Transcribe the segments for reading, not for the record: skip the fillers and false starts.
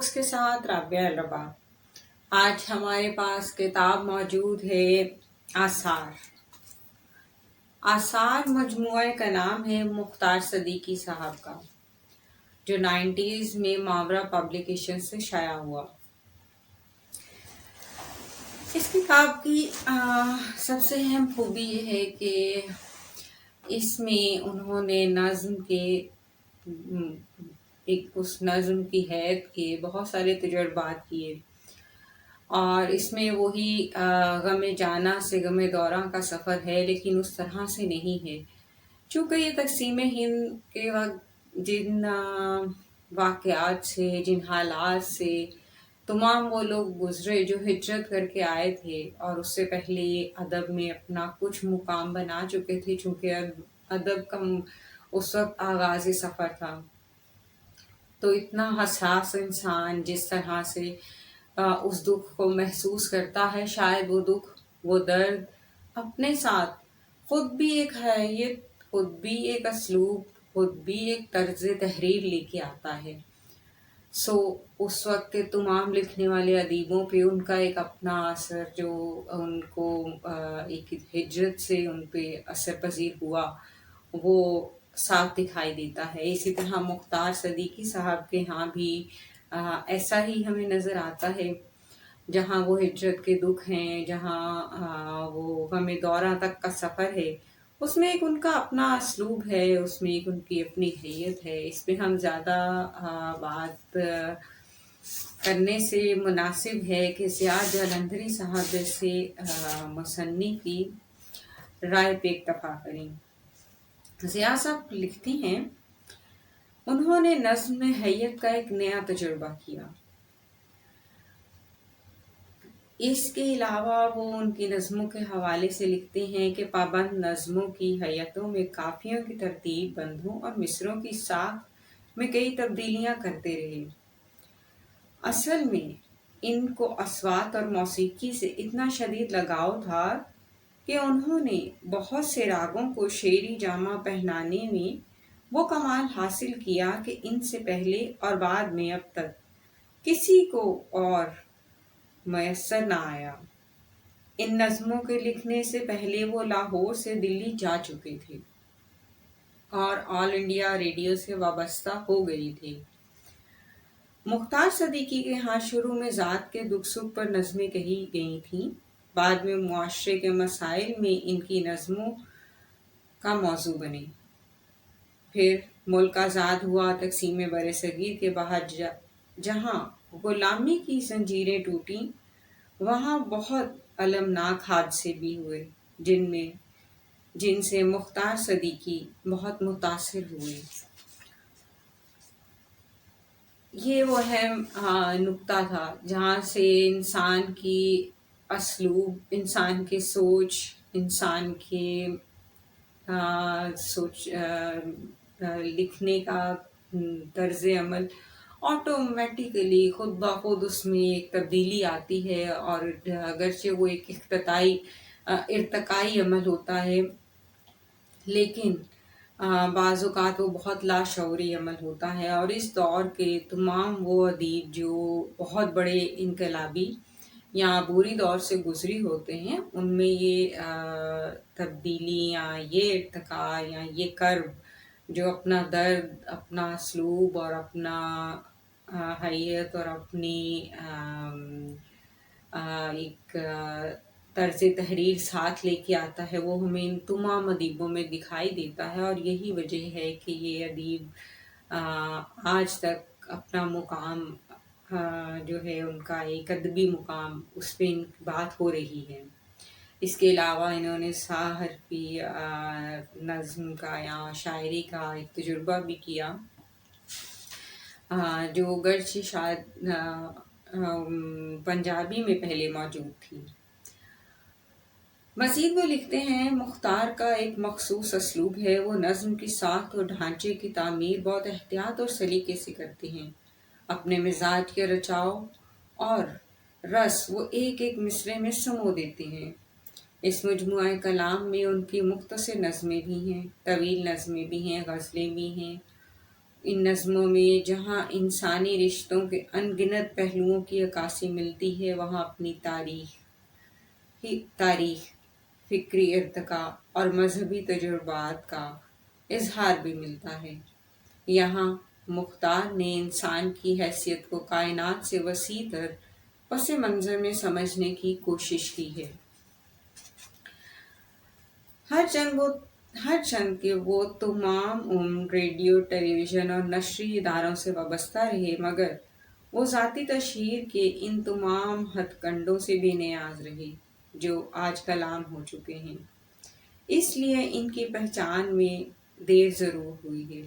Books کے ساتھ رابعہ الربا۔ آج ہمارے پاس کتاب موجود ہے آثار۔ آثار مجموعہ کا نام ہے مختار صدیقی صاحب کا، جو 90s میں ماورا پبلیکیشن سے شائع ہوا۔ اس کتاب کی سب سے اہم خوبی یہ ہے کہ اس میں انہوں نے نظم کے اس نظم کی حید کے بہت سارے تجربات کیے، اور اس میں وہی غم جانا سے غم دوراں کا سفر ہے، لیکن اس طرح سے نہیں ہے، چونکہ یہ تقسیم ہند کے وقت جن واقعات سے، جن حالات سے تمام وہ لوگ گزرے جو ہجرت کر کے آئے تھے، اور اس سے پہلے ادب میں اپنا کچھ مقام بنا چکے تھے، چونکہ ادب کا اس وقت آغاز سفر تھا، تو اتنا حساس انسان جس طرح سے اس دکھ کو محسوس کرتا ہے، شاید وہ دکھ، وہ درد اپنے ساتھ خود بھی ایک حیت، خود بھی ایک اسلوب، خود بھی ایک طرز تحریر لے کے آتا ہے۔ اس وقت کے تمام لکھنے والے ادیبوں پہ ان کا ایک اپنا اثر، جو ان کو ایک ہجرت سے ان پہ اثر پذیر ہوا، وہ صاف دکھائی دیتا ہے۔ اسی طرح مختار صدیقی صاحب کے ہاں بھی ایسا ہی ہمیں نظر آتا ہے، جہاں وہ ہجرت کے دکھ ہیں، جہاں وہ غم دوراں تک کا سفر ہے، اس میں ایک ان کا اپنا اسلوب ہے، اس میں ایک ان کی اپنی حیت ہے۔ اس پہ ہم زیادہ بات کرنے سے مناسب ہے کہ زیاد جالندھری صاحب جیسے مصنف کی رائے پہ اکتفا کریں۔ ضیاء صاحب لکھتی ہیں، انہوں نے نظم میں حیت کا ایک نیا تجربہ کیا۔ اس کے علاوہ وہ ان کی نظموں کے حوالے سے لکھتے ہیں کہ پابند نظموں کی حیتوں میں قافیوں کی ترتیب، بندوں اور مصروں کی ساخت میں کئی تبدیلیاں کرتے رہے۔ اصل میں ان کو اصوات اور موسیقی سے اتنا شدید لگاؤ تھا کہ انہوں نے بہت سے راگوں کو شعری جامہ پہنانے میں وہ کمال حاصل کیا کہ ان سے پہلے اور بعد میں اب تک کسی کو اور میسر نہ آیا۔ ان نظموں کے لکھنے سے پہلے وہ لاہور سے دلی جا چکے تھے اور آل انڈیا ریڈیو سے وابستہ ہو گئی تھے۔ مختار صدیقی کے ہاں شروع میں ذات کے دکھ سکھ پر نظمیں کہی گئی تھیں، بعد میں معاشرے کے مسائل میں ان کی نظموں کا موضوع بنے۔ پھر ملک آزاد ہوا، تقسیم برصغیر کے بعد جہاں غلامی کی زنجیریں ٹوٹیں، وہاں بہت المناک حادثے بھی ہوئے، جن سے مختار صدیقی بہت متاثر ہوئے۔ یہ وہ اہم نقطہ تھا جہاں سے انسان کی اسلوب، انسان کی سوچ، انسان کے لکھنے کا طرز عمل آٹومیٹیکلی خود بخود اس میں ایک تبدیلی آتی ہے، اور اگرچہ وہ ایک ارتقائی عمل ہوتا ہے، لیکن بعض اوقات وہ بہت لاشعوری عمل ہوتا ہے۔ اور اس دور کے تمام وہ ادیب جو بہت بڑے انقلابی یا عبوری دور سے گزری ہوتے ہیں، ان میں یہ تبدیلی یا یہ ارتقاء یا یہ کرب جو اپنا درد، اپنا اسلوب اور اپنا حیت اور اپنی ایک طرز تحریر ساتھ لے کے آتا ہے، وہ ہمیں ان تمام ادیبوں میں دکھائی دیتا ہے، اور یہی وجہ ہے کہ یہ ادیب آج تک اپنا مقام جو ہے ان کا ایک ادبی مقام، اس پہ ان کی بات ہو رہی ہے۔ اس کے علاوہ انہوں نے صحرفی نظم کا یا شاعری کا ایک تجربہ بھی کیا، جو گرچہ شاید پنجابی میں پہلے موجود تھی۔ مزید وہ لکھتے ہیں، مختار کا ایک مخصوص اسلوب ہے، وہ نظم کی ساخت اور ڈھانچے کی تعمیر بہت احتیاط اور سلیقے سے کرتے ہیں۔ اپنے مزاج کے رچاؤ اور رس وہ ایک ایک مصرعے میں سمو دیتے ہیں۔ اس مجموعہ کلام میں ان کی مختصر نظمیں بھی ہیں، طویل نظمیں بھی ہیں، غزلیں بھی ہیں، ان نظموں میں جہاں انسانی رشتوں کے ان گنت پہلوؤں کی عکاسی ملتی ہے، وہاں اپنی تاریخ، فکری ارتقاء اور مذہبی تجربات کا اظہار بھی ملتا ہے۔ یہاں مختار نے انسان کی حیثیت کو کائنات سے وسیع تر پس منظر میں سمجھنے کی کوشش کی ہے۔ ہر چند کے وہ تمام عمر ریڈیو، ٹیلی ویژن اور نشری اداروں سے وابستہ رہے، مگر وہ ذاتی تشہیر کے ان تمام ہتھ کنڈوں سے بے نیاز رہے جو آج کل عام ہو چکے ہیں۔ اس لیے ان کی پہچان میں دیر ضرور ہوئی ہے۔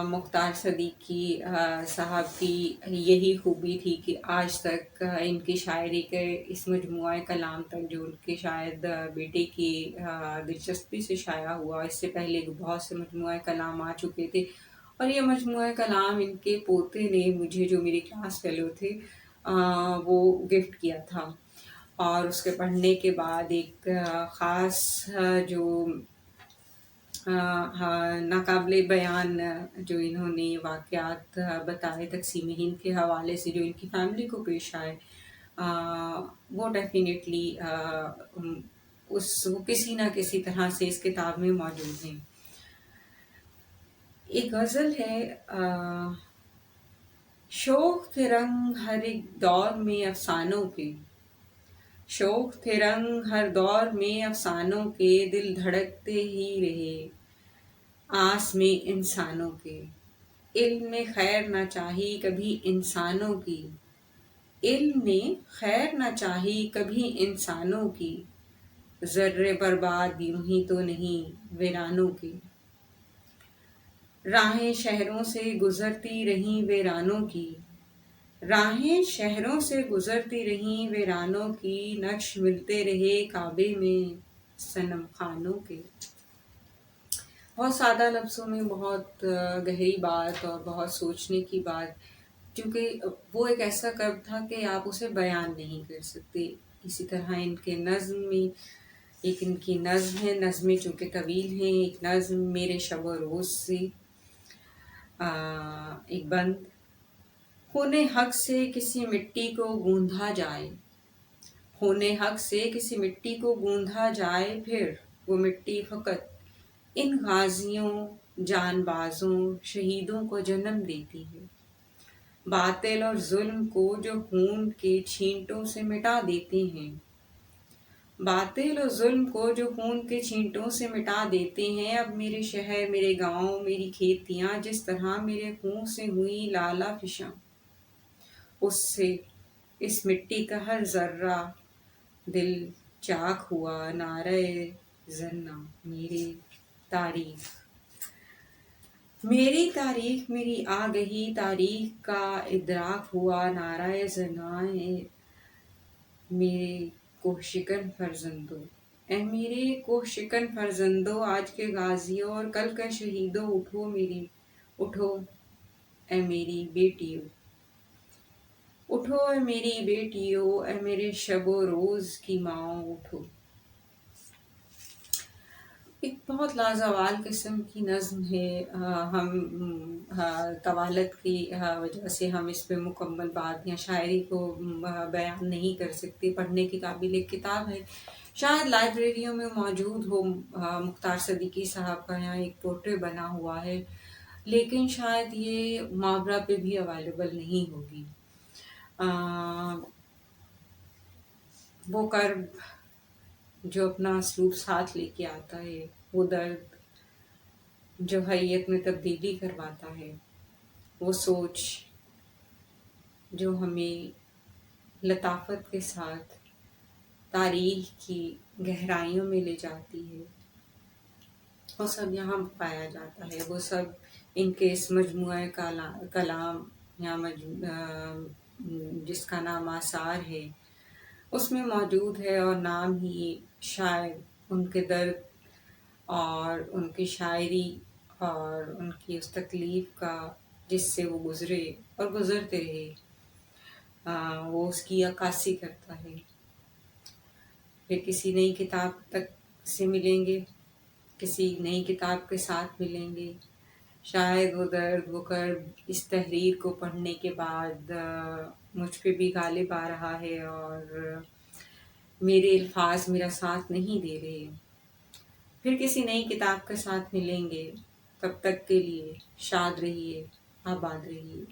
مختار صدیقی صاحب کی یہی خوبی تھی کہ آج تک ان کی شاعری کے اس مجموعہ کلام تک، جو ان کے شاید بیٹے کی دلچسپی سے شائع ہوا، اس سے پہلے بہت سے مجموعہ کلام آ چکے تھے، اور یہ مجموعہ کلام ان کے پوتے نے مجھے، جو میری کلاس فیلو تھے، وہ گفٹ کیا تھا، اور اس کے پڑھنے کے بعد ایک خاص جو ناقابل بیان جو انہوں نے واقعات بتائے تقسیم ہند کے حوالے سے، جو ان کی فیملی کو پیش آئے، وہ ڈیفینیٹلی وہ کسی نہ کسی طرح سے اس کتاب میں موجود ہیں۔ ایک غزل ہے، شوق تھے رنگ ہر ایک دور میں افسانوں کے، شوق تھے رنگ ہر دور میں افسانوں کے، دل دھڑکتے ہی رہے آس میں انسانوں کے، علم نے خیر نہ چاہی کبھی انسانوں کی، علم نے خیر نہ چاہی کبھی انسانوں کی، ذرے برباد یوں ہی تو نہیں ویرانوں کی، راہیں شہروں سے گزرتی رہیں ویرانوں کی، راہیں شہروں سے گزرتی رہیں ویرانوں کی، نقش ملتے رہے کعبے میں صنم خانوں کے۔ بہت سادہ لفظوں میں بہت گہری بات اور بہت سوچنے کی بات، کیونکہ وہ ایک ایسا کرب تھا کہ آپ اسے بیان نہیں کر سکتے۔ اسی طرح ان کے نظم میں، ایک ان کی نظم ہے، نظمیں چونکہ طویل ہیں، ایک نظم میرے شب و روز سے، ایک بند، خون حق سے کسی مٹی کو گوندھا جائے، خون حق سے کسی مٹی کو گوندھا جائے، پھر وہ مٹی فقط ان غازیوں، جان بازوں، شہیدوں کو جنم دیتی ہے، باطل اور ظلم کو جو خون کے چھینٹوں سے مٹا دیتے ہیں، باطل اور ظلم کو جو خون کے چھینٹوں سے مٹا دیتے ہیں۔ اب میرے شہر، میرے گاؤں، میری کھیتیاں جس طرح میرے خون سے ہوئی لالا فشاں، اس سے اس مٹی کا ہر ذرہ دل چاک ہوا، نعرہ زرنا میری تاریخ، میری تاریخ، میری آگہی تاریخ کا ادراک ہوا، نعرہ زرنا میرے کوہ شکن فرزندو، اے میرے کوہ شکن فرزندو، آج کے غازیوں اور کل کا شہیدوں، اٹھو اے میری بیٹیوں، اٹھو اے میری بیٹیوں، اے میرے شب و روز کی ماؤں، اٹھو۔ ایک بہت لازوال قسم کی نظم ہے، ہم طوالت کی وجہ سے ہم اس پہ مکمل بات یا شاعری کو بیان نہیں کر سکتے، پڑھنے کی قابل ایک کتاب ہے، شاید لائبریریوں میں موجود ہو، مختار صدیقی صاحب کا یہاں ایک پورٹریٹ بنا ہوا ہے، لیکن شاید یہ ماورا پہ بھی اویلیبل نہیں ہوگی۔ وہ کرب جو اپنا اسلوب ساتھ لے کے آتا ہے، وہ درد جو حیت میں تبدیلی کرواتا ہے، وہ سوچ جو ہمیں لطافت کے ساتھ تاریخ کی گہرائیوں میں لے جاتی ہے، وہ سب یہاں پایا جاتا ہے، وہ سب ان کے اس مجموعہ کلام یا جس کا نام آثار ہے اس میں موجود ہے، اور نام ہی شاید ان کے درد اور ان کی شاعری اور ان کی اس تکلیف کا جس سے وہ گزرے اور گزرتے رہے، وہ اس کی عکاسی کرتا ہے۔ پھر کسی نئی کتاب تک سے ملیں گے، کسی نئی کتاب کے ساتھ ملیں گے، شاید وہ درد، وہ کرب اس تحریر کو پڑھنے کے بعد مجھ پہ بھی غالب آ رہا ہے، اور میرے الفاظ میرا ساتھ نہیں دے رہے۔ پھر کسی نئی کتاب کے ساتھ ملیں گے، تب تک کے لیے شاد رہیے، آباد رہیے۔